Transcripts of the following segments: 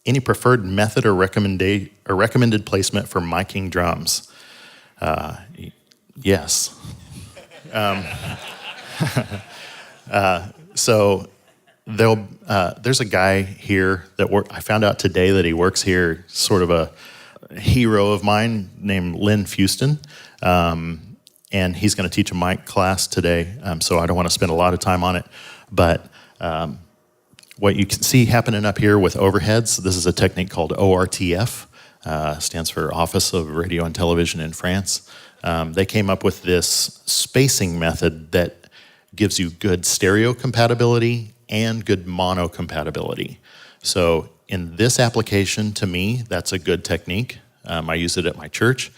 Any preferred method or recommended placement for miking drums? Yes. So there's a guy here that I found out today that he works here, sort of a hero of mine named Lynn Fuston. And he's going to teach a mic class today, so I don't want to spend a lot of time on it. But what you can see happening up here with overheads, this is a technique called ORTF, stands for Office of Radio and Television in France. They came up with this spacing method that gives you good stereo compatibility and good mono compatibility. So in this application, to me, that's a good technique. I use it at my church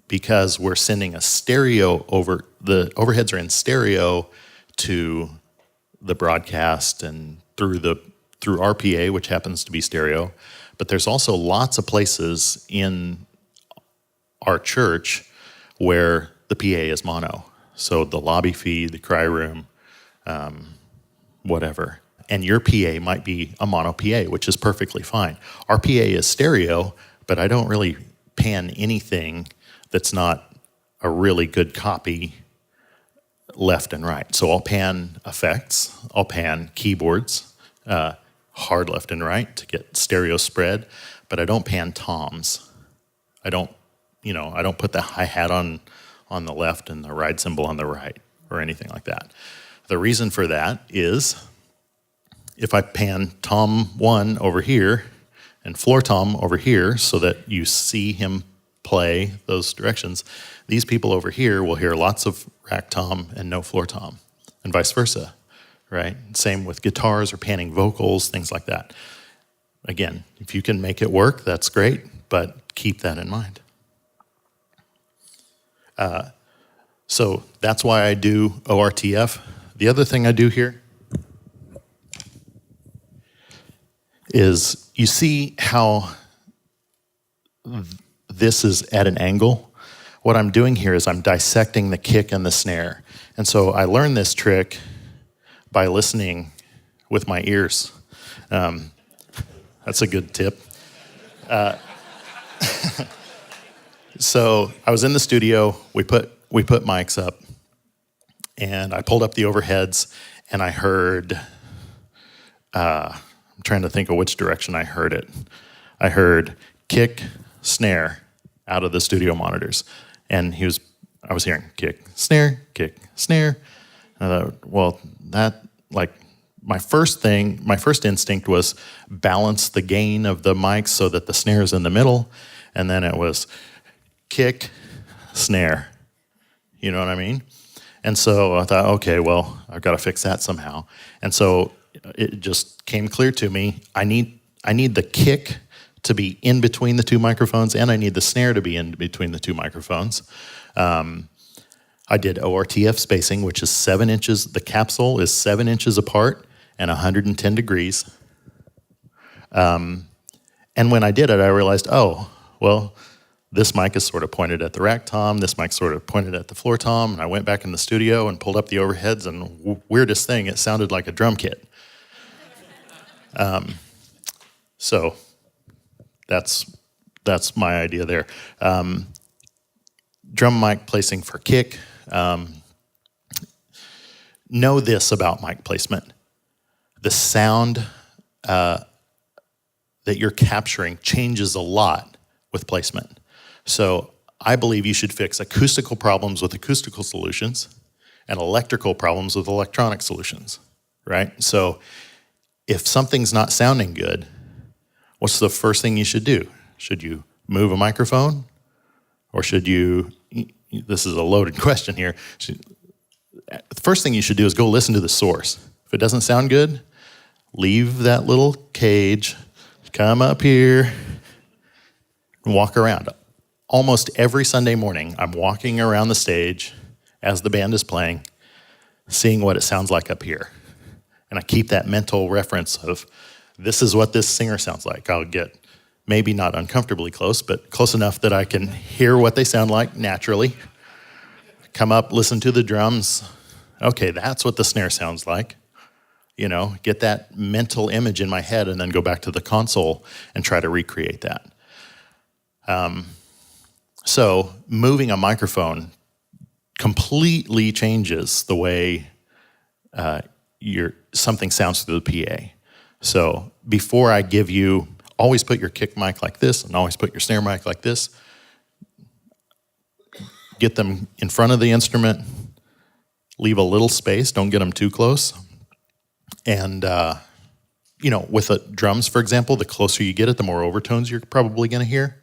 because we're sending a stereo over, the overheads are in stereo to the broadcast and through RPA, which happens to be stereo. But there's also lots of places in our church where the PA is mono. So the lobby feed, the cry room, whatever. And your PA might be a mono PA, which is perfectly fine. Our PA is stereo, but I don't really pan anything that's not a really good copy left and right. So I'll pan effects, I'll pan keyboards, hard left and right to get stereo spread, but I don't pan toms. I don't put the hi-hat on the left and the ride cymbal on the right or anything like that. The reason for that is if I pan tom 1 over here and floor tom over here so that you see him play those directions, these people over here will hear lots of rack tom and no floor tom, and vice versa, right? Same with guitars or panning vocals, things like that. Again, if you can make it work, that's great, but keep that in mind. So that's why I do ORTF. The other thing I do here is you see how this is at an angle. What I'm doing here is I'm dissecting the kick and the snare. And so I learned this trick by listening with my ears. That's a good tip. So I was in the studio, we put mics up, and I pulled up the overheads, and I heard, I'm trying to think of which direction I heard it. I heard kick, snare out of the studio monitors. And I was hearing kick, snare, and I thought, well, my first instinct was balance the gain of the mics so that the snare is in the middle, and then it was kick, snare. You know what I mean? And so I thought, okay, well, I've got to fix that somehow. And so it just came clear to me, I need the kick to be in between the two microphones, and I need the snare to be in between the two microphones. I did ORTF spacing, which is 7 inches. The capsule is 7 inches apart and 110 degrees. And when I did it, I realized, oh, well, this mic is sort of pointed at the rack tom, this mic sort of pointed at the floor tom, and I went back in the studio and pulled up the overheads, and weirdest thing, it sounded like a drum kit. So that's my idea there. Drum mic placing for kick. Know this about mic placement. The sound that you're capturing changes a lot with placement. So I believe you should fix acoustical problems with acoustical solutions and electrical problems with electronic solutions, right? So if something's not sounding good, what's the first thing you should do? Should you move a microphone? Or should you, this is a loaded question here, the first thing you should do is go listen to the source. If it doesn't sound good, leave that little cage, come up here, and walk around. Almost every Sunday morning, I'm walking around the stage as the band is playing, seeing what it sounds like up here. And I keep that mental reference of, this is what this singer sounds like. I'll get maybe not uncomfortably close, but close enough that I can hear what they sound like naturally. Come up, listen to the drums. Okay, that's what the snare sounds like. get that mental image in my head and then go back to the console and try to recreate that. So moving a microphone completely changes the way something sounds through the PA. So before I give you, always put your kick mic like this and always put your snare mic like this. Get them in front of the instrument, leave a little space, don't get them too close. And, with the drums, for example, the closer you get it, the more overtones you're probably going to hear.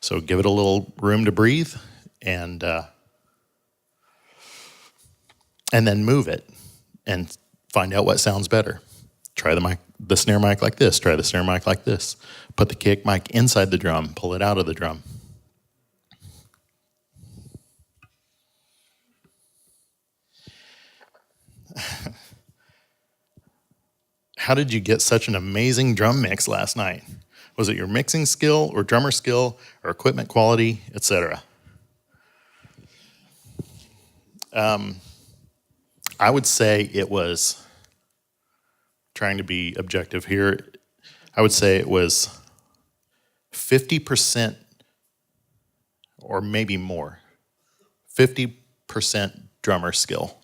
So give it a little room to breathe and then move it and find out what sounds better. Try the snare mic like this, try the snare mic like this. Put the kick mic inside the drum, pull it out of the drum. How did you get such an amazing drum mix last night? Was it your mixing skill or drummer skill or equipment quality, etc.? I would say it was, trying to be objective here, I would say it was 50% or maybe more, 50% drummer skill.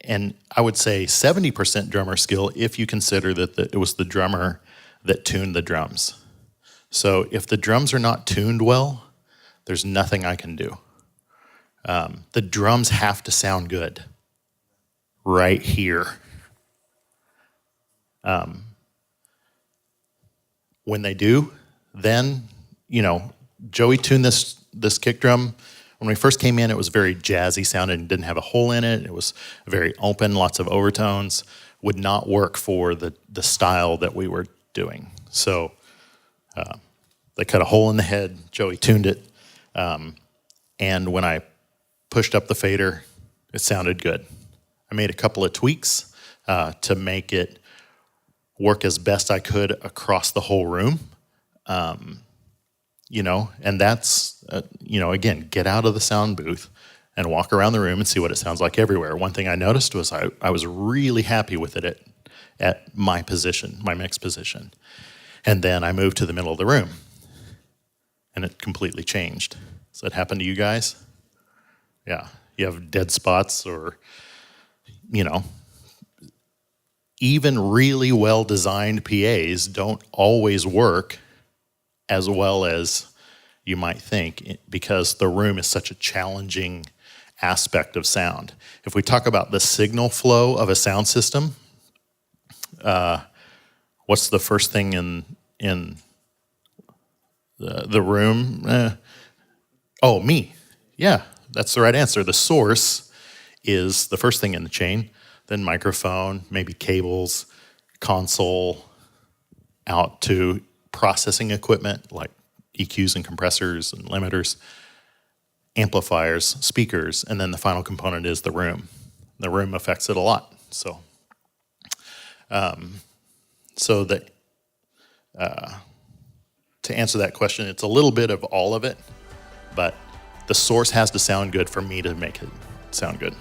And I would say 70% drummer skill if you consider that it was the drummer that tuned the drums. So if the drums are not tuned well, there's nothing I can do. The drums have to sound good right here. When they do, then, Joey tuned this kick drum. When we first came in, it was very jazzy sounding and didn't have a hole in it. It was very open, lots of overtones. Would not work for the style that we were doing. So they cut a hole in the head. Joey tuned it. And when I pushed up the fader, it sounded good. I made a couple of tweaks to make it work as best I could across the whole room. And that's, again, get out of the sound booth and walk around the room and see what it sounds like everywhere. One thing I noticed was I was really happy with it at my position, my mix position. And then I moved to the middle of the room, and it completely changed. Does that happen to you guys? Yeah. You have dead spots or, even really well-designed PAs don't always work as well as you might think, because the room is such a challenging aspect of sound. If we talk about the signal flow of a sound system, what's the first thing in the room? Me. Yeah, that's the right answer. The source is the first thing in the chain, then microphone, maybe cables, console, out to processing equipment like EQs and compressors and limiters, amplifiers, speakers, and then the final component is the room. The room affects it a lot. So, to answer that question, it's a little bit of all of it, but the source has to sound good for me to make it sound good.